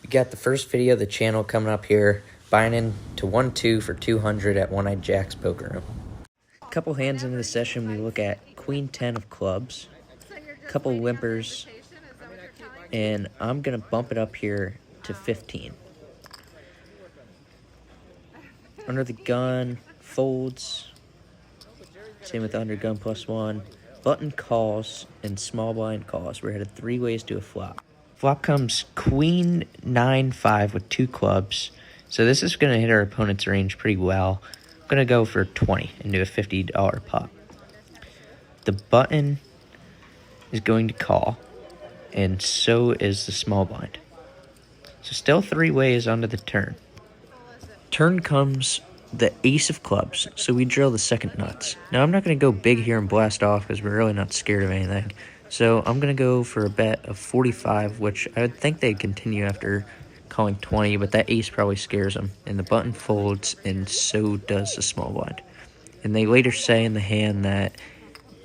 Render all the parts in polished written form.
We got the first video of the channel coming up here, buying into 1-2 for 200 at One-Eyed Jack's Poker Room. A couple hands into the session, we look at Queen 10 of clubs, a couple whimpers, and I'm going to bump it up here to 15. Under the gun, folds, same with under gun +1, button calls, and small blind calls. We're headed 3 ways to a flop. Flop comes Queen 9-5 with 2 clubs, so this is going to hit our opponent's range pretty well. I'm going to go for 20 and do a $50 pot. The button is going to call, and so is the small blind. So still 3 ways onto the turn. Turn comes the ace of clubs, so we drill the second nuts. Now I'm not going to go big here and blast off because we're really not scared of anything. So I'm going to go for a bet of 45, which I would think they'd continue after calling 20, but that ace probably scares them. And the button folds, and so does the small blind. And they later say in the hand that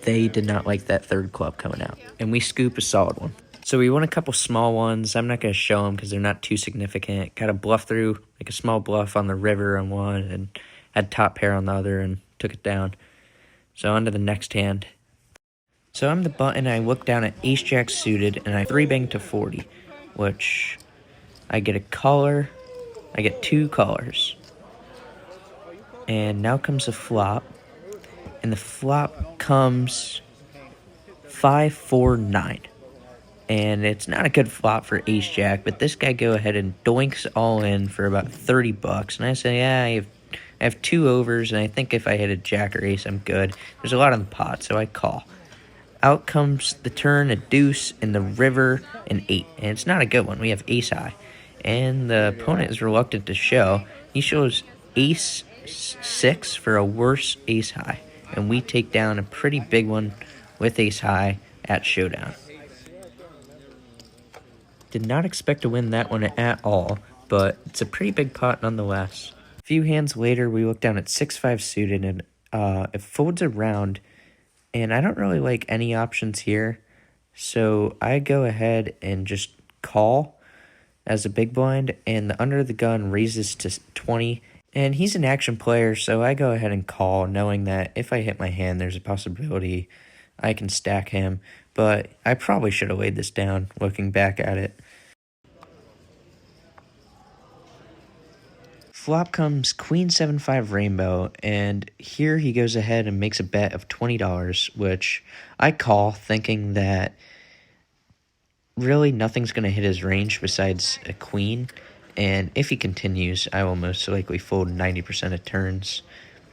they did not like that third club coming out. And we scoop a solid one. So we won a couple small ones. I'm not going to show them because they're not too significant. Got a bluff through, like a small bluff on the river on one, and had top pair on the other, and took it down. So on to the next hand. So I'm the button, I look down at ace-jack suited, and I 3-bang to 40, which I get a caller, I get 2 callers. And now comes a flop, and the flop comes 5-4-9. And it's not a good flop for ace-jack, but this guy go ahead and doinks all in for about 30 bucks. And I say, yeah, I have 2 overs, and I think if I hit a jack or ace, I'm good. There's a lot on the pot, so I call. Out comes the turn, a deuce, and the river, an 8. And it's not a good one. We have ace high. And the opponent is reluctant to show. He shows ace 6 for a worse ace high. And we take down a pretty big one with ace high at showdown. Did not expect to win that one at all, but it's a pretty big pot nonetheless. A few hands later, we look down at 6-5 suited, and it folds around. And I don't really like any options here, so I go ahead and just call as a big blind, and the under the gun raises to 20. And he's an action player, so I go ahead and call, knowing that if I hit my hand, there's a possibility I can stack him. But I probably should have laid this down, looking back at it. Flop comes Queen 7-5 rainbow, and here he goes ahead and makes a bet of $20, which I call, thinking that really nothing's going to hit his range besides a queen, and if he continues, I will most likely fold 90% of turns,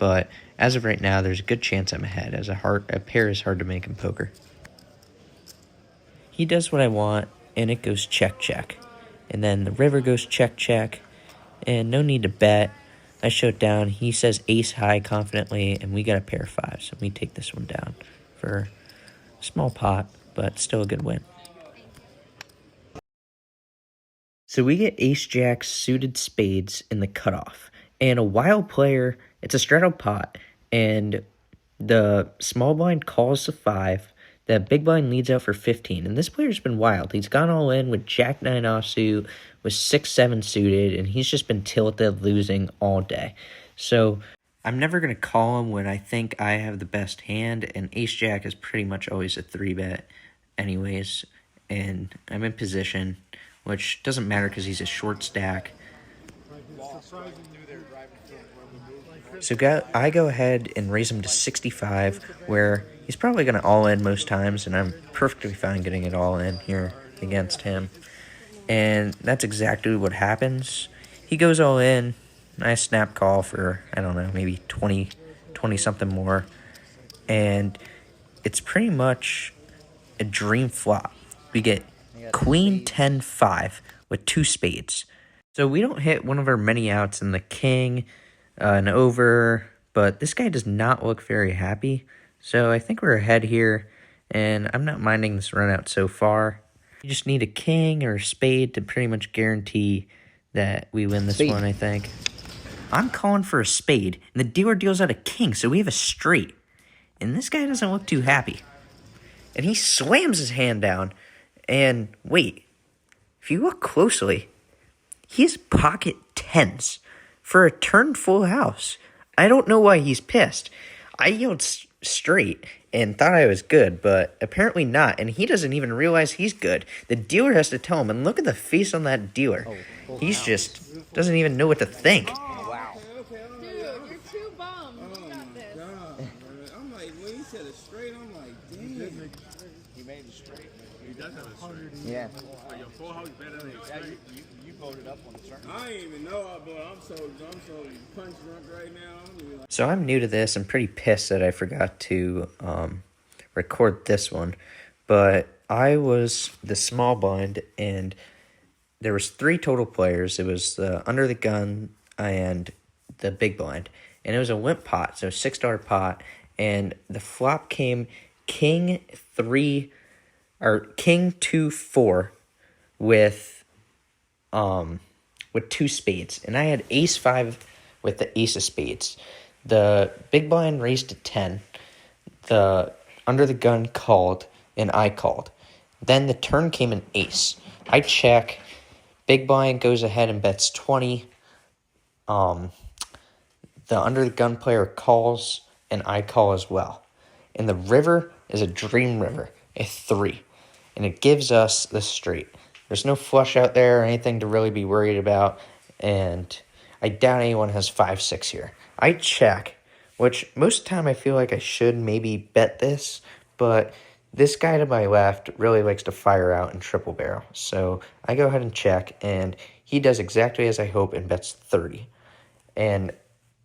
but as of right now, there's a good chance I'm ahead, as a pair is hard to make in poker. He does what I want, and it goes check-check, and then the river goes check-check, and no need to bet. I show it down. He says ace high confidently, and we got a pair of 5s. So we take this one down for a small pot, but still a good win. So we get ace-jack suited spades in the cutoff. And a wild player, it's a straddle pot, and the small blind calls the 5. The big blind leads out for 15, and this player's been wild. He's gone all in with jack 9 offsuit, with 6-7 suited, and he's just been tilted losing all day. So I'm never going to call him when I think I have the best hand, and ace-jack is pretty much always a 3-bet anyways, and I'm in position, which doesn't matter because he's a short stack. So I go ahead and raise him to 65, where he's probably going to all in most times, and I'm perfectly fine getting it all in here against him. And that's exactly what happens. He goes all in. I snap call for, I don't know, maybe 20-something more. And it's pretty much a dream flop. We get Queen 10-5 with 2 spades. So we don't hit one of our many outs in the king, an over, but this guy does not look very happy. So I think we're ahead here, and I'm not minding this run out so far. You just need a king or a spade to pretty much guarantee that we win this one, I think. I'm calling for a spade, and the dealer deals out a king, so we have a straight. And this guy doesn't look too happy. And he slams his hand down, and wait, if you look closely, He's pocket tens for a turn full house. I don't know why he's pissed. I yelled straight and thought I was good, but apparently not, and he doesn't even realize he's good. The dealer has to tell him, and look at the face on that dealer. He's just doesn't even know what to think. Wow. Dude, you're too bummed. You got this. I'm like, when he said it straight, I'm like, damn. He made it straight. He does have a straight. Yeah. But your full house better than a straight. You voted up on the certain. I didn't even know it, but I'm so punch drunk right now. So I'm new to this. I'm pretty pissed that I forgot to record this one, but I was the small blind, and there was 3 total players. It was the under the gun and the big blind, and it was a limp pot, so $6 pot, and the flop came king 2 4 with 2 spades, and I had ace 5 with the ace of spades. The big blind raised to 10. The under the gun called, and I called. Then the turn came an ace. I check. Big blind goes ahead and bets 20. The under the gun player calls, and I call as well. And the river is a dream river, a 3. And it gives us the straight. There's no flush out there or anything to really be worried about. And I doubt anyone has 5-6 here. I check, which most of the time I feel like I should maybe bet this, but this guy to my left really likes to fire out and triple barrel. So I go ahead and check, and he does exactly as I hope and bets 30. And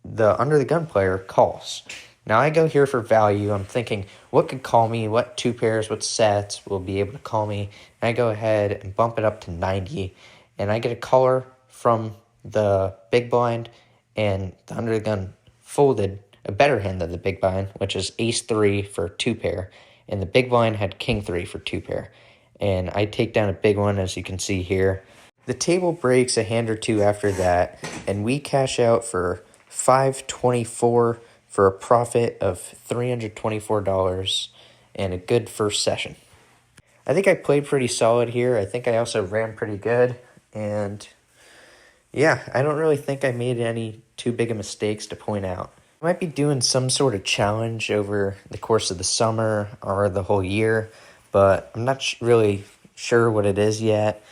the under the gun player calls. Now I go here for value. I'm thinking, what could call me? What 2 pairs, what sets will be able to call me? And I go ahead and bump it up to 90. And I get a caller from the big blind, and the under the gun folded a better hand than the big blind, which is ace 3 for 2 pair. And the big blind had king 3 for 2 pair. And I take down a big one, as you can see here. The table breaks a hand or 2 after that, and we cash out for $524 for a profit of $324 and a good first session. I think I played pretty solid here. I think I also ran pretty good, and yeah, I don't really think I made any too big of mistakes to point out. I might be doing some sort of challenge over the course of the summer or the whole year, but I'm not really sure what it is yet.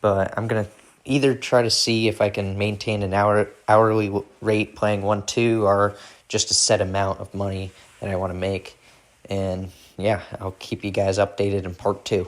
But I'm going to either try to see if I can maintain an hourly rate playing 1-2 or just a set amount of money that I want to make. And yeah, I'll keep you guys updated in part 2.